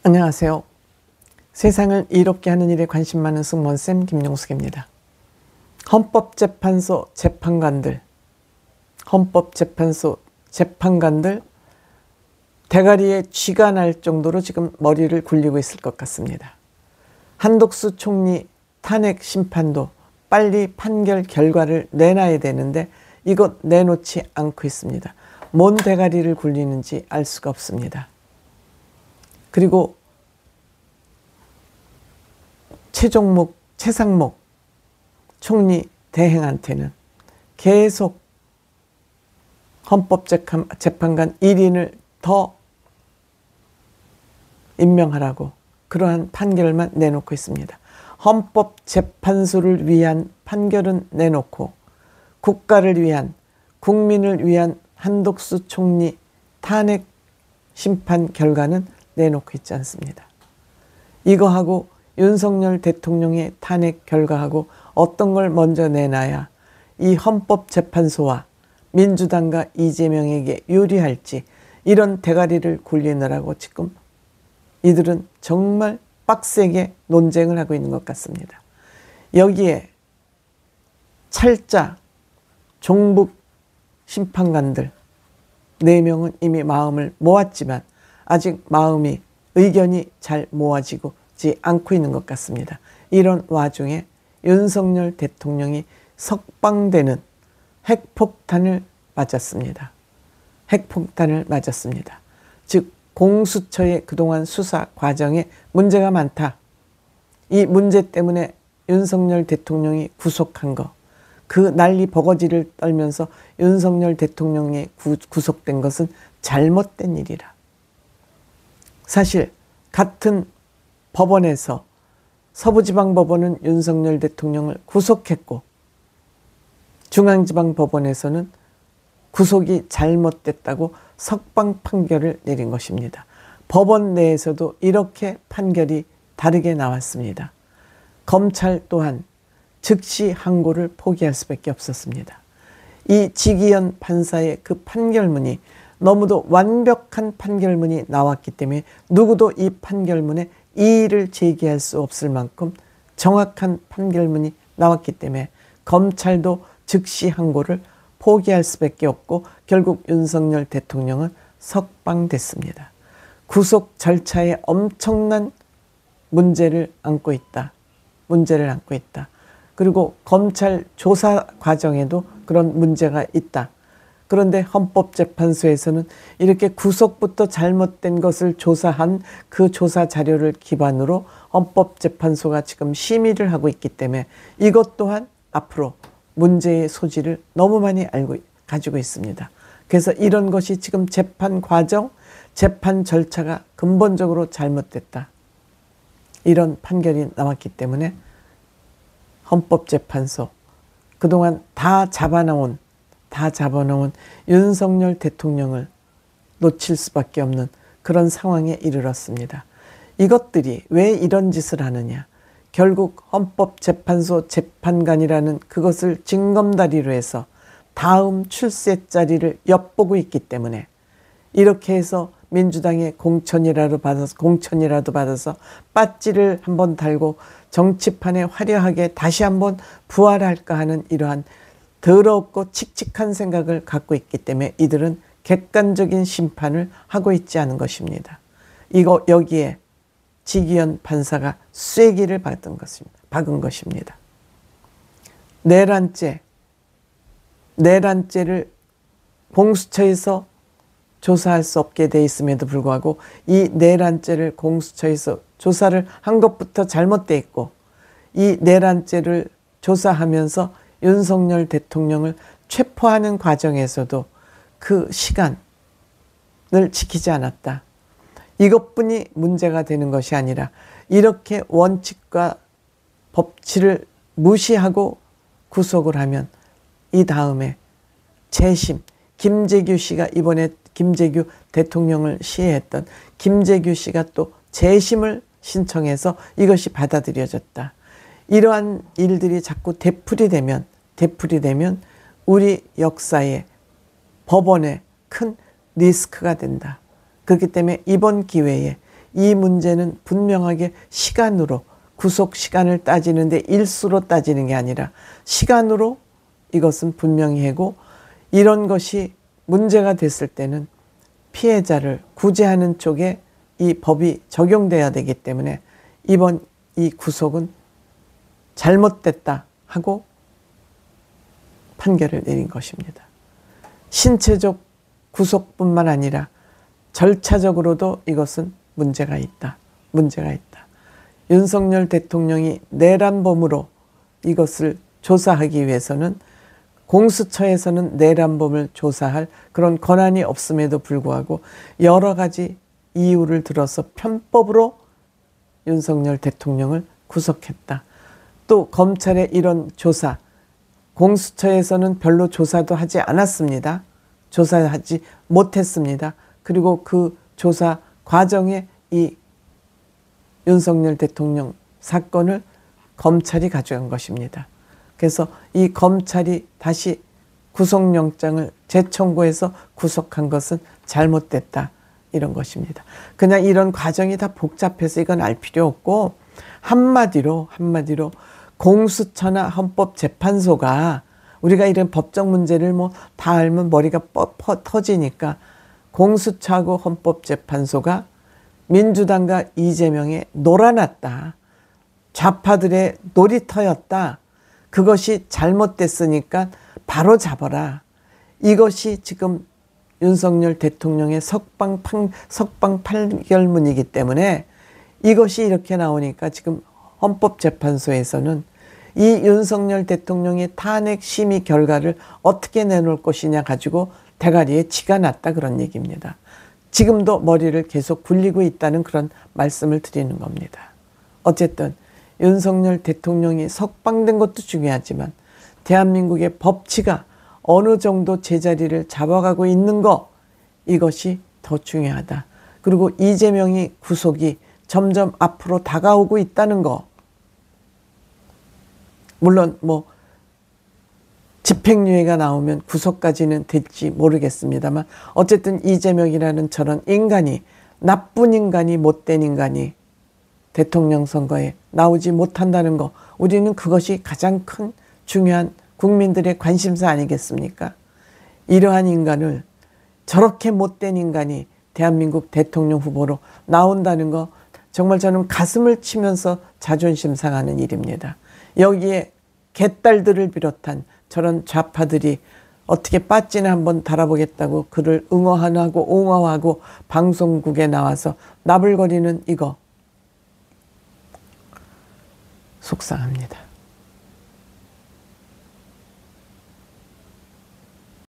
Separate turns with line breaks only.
안녕하세요. 세상을 이롭게 하는 일에 관심 많은 승무원쌤 김용숙입니다. 헌법재판소 재판관들, 헌법재판소 재판관들 대가리에 쥐가 날 정도로 지금 머리를 굴리고 있을 것 같습니다. 한독수 총리 탄핵 심판도 빨리 판결 결과를 내놔야 되는데 이것 내놓지 않고 있습니다. 뭔 대가리를 굴리는지 알 수가 없습니다. 그리고 최상목 총리 대행한테는 계속 헌법재판관 1인을 더 임명하라고 그러한 판결만 내놓고 있습니다. 헌법재판소를 위한 판결은 내놓고 국가를 위한, 국민을 위한 한독수 총리 탄핵 심판 결과는 내놓고 있지 않습니다. 이거하고 윤석열 대통령의 탄핵 결과하고 어떤 걸 먼저 내놔야 이 헌법재판소와 민주당과 이재명에게 유리할지 이런 대가리를 굴리느라고 지금 이들은 정말 빡세게 논쟁을 하고 있는 것 같습니다. 여기에 찰자 종북 심판관들 4명은 이미 마음을 모았지만 아직 의견이 잘 모아지지 않고 있는 것 같습니다. 이런 와중에 윤석열 대통령이 석방되는 핵폭탄을 맞았습니다. 핵폭탄을 맞았습니다. 즉 공수처의 그동안 수사 과정에 문제가 많다. 이 문제 때문에 윤석열 대통령이 구속한 거, 그 난리 버거지를 떨면서 윤석열 대통령이 구속된 것은 잘못된 일이라. 사실 같은 법원에서 서부지방법원은 윤석열 대통령을 구속했고 중앙지방법원에서는 구속이 잘못됐다고 석방 판결을 내린 것입니다. 법원 내에서도 이렇게 판결이 다르게 나왔습니다. 검찰 또한 즉시 항고를 포기할 수밖에 없었습니다. 이 지기현 판사의 그 판결문이 너무도 완벽한 판결문이 나왔기 때문에 누구도 이 판결문에 이의를 제기할 수 없을 만큼 정확한 판결문이 나왔기 때문에 검찰도 즉시 항고를 포기할 수밖에 없고 결국 윤석열 대통령은 석방됐습니다. 구속 절차에 엄청난 문제를 안고 있다. 그리고 검찰 조사 과정에도 그런 문제가 있다. 그런데 헌법재판소에서는 이렇게 구속부터 잘못된 것을 조사한 그 조사 자료를 기반으로 헌법재판소가 지금 심의를 하고 있기 때문에 이것 또한 앞으로 문제의 소지를 너무 많이 가지고 있습니다. 그래서 이런 것이 지금 재판 과정, 재판 절차가 근본적으로 잘못됐다. 이런 판결이 나왔기 때문에 헌법재판소, 그동안 다 잡아놓은 윤석열 대통령을 놓칠 수밖에 없는 그런 상황에 이르렀습니다. 이것들이 왜 이런 짓을 하느냐. 결국 헌법재판소 재판관이라는 그것을 징검다리로 해서 다음 출세 자리를 엿보고 있기 때문에 이렇게 해서 민주당의 공천이라도 받아서 빠찌를 한번 달고 정치판에 화려하게 다시 한번 부활할까 하는 이러한 더럽고 칙칙한 생각을 갖고 있기 때문에 이들은 객관적인 심판을 하고 있지 않은 것입니다. 여기에 지기현 판사가 쐐기를 박은 것입니다. 내란죄를 공수처에서 조사할 수 없게 돼 있음에도 불구하고 이 내란죄를 공수처에서 조사를 한 것부터 잘못돼 있고 이 내란죄를 조사하면서 윤석열 대통령을 체포하는 과정에서도 그 시간을 지키지 않았다. 이것뿐이 문제가 되는 것이 아니라 이렇게 원칙과 법치를 무시하고 구속을 하면 이 다음에 재심, 김재규 씨가 이번에 김재규 대통령을 시해했던 김재규 씨가 또 재심을 신청해서 이것이 받아들여졌다. 이러한 일들이 자꾸 되풀이되면 우리 역사에 법원에 큰 리스크가 된다. 그렇기 때문에 이번 기회에 이 문제는 분명하게 시간으로, 구속 시간을 따지는데 일수로 따지는 게 아니라 시간으로 이것은 분명히 하고, 이런 것이 문제가 됐을 때는 피해자를 구제하는 쪽에 이 법이 적용돼야 되기 때문에 이번 이 구속은 잘못됐다 하고 판결을 내린 것입니다. 신체적 구속뿐만 아니라 절차적으로도 이것은 문제가 있다. 문제가 있다. 윤석열 대통령이 내란범으로 이것을 조사하기 위해서는 공수처에서는 내란범을 조사할 그런 권한이 없음에도 불구하고 여러 가지 이유를 들어서 편법으로 윤석열 대통령을 구속했다. 또 검찰의 이런 조사, 공수처에서는 별로 조사도 하지 않았습니다. 조사하지 못했습니다. 그리고 그 조사 과정에 이 윤석열 대통령 사건을 검찰이 가져간 것입니다. 그래서 이 검찰이 다시 구속영장을 재청구해서 구속한 것은 잘못됐다. 이런 것입니다. 그냥 이런 과정이 다 복잡해서 이건 알 필요 없고, 한마디로 공수처나 헌법재판소가, 우리가 이런 법적 문제를 뭐 다 알면 머리가 터지니까, 공수처하고 헌법재판소가 민주당과 이재명에 놀아났다. 좌파들의 놀이터였다. 그것이 잘못됐으니까 바로 잡아라. 이것이 지금 윤석열 대통령의 석방 판결문이기 때문에 이것이 이렇게 나오니까 지금 헌법재판소에서는 이 윤석열 대통령의 탄핵 심의 결과를 어떻게 내놓을 것이냐 가지고 대가리에 쥐가 났다, 그런 얘기입니다. 지금도 머리를 계속 굴리고 있다는 그런 말씀을 드리는 겁니다. 어쨌든 윤석열 대통령이 석방된 것도 중요하지만 대한민국의 법치가 어느 정도 제자리를 잡아가고 있는 거, 이것이 더 중요하다. 그리고 이재명이 구속이 점점 앞으로 다가오고 있다는 거, 물론 뭐 집행유예가 나오면 구속까지는 될지 모르겠습니다만 어쨌든 이재명이라는 저런 인간이, 나쁜 인간이, 못된 인간이 대통령 선거에 나오지 못한다는 거, 우리는 그것이 가장 큰 중요한 국민들의 관심사 아니겠습니까? 이러한 인간을, 저렇게 못된 인간이 대한민국 대통령 후보로 나온다는 거, 정말 저는 가슴을 치면서 자존심 상하는 일입니다. 여기에 개딸들을 비롯한 저런 좌파들이 어떻게 빠찌나 한번 달아보겠다고 그를 응원하고 옹호하고 방송국에 나와서 나불거리는 이거 속상합니다.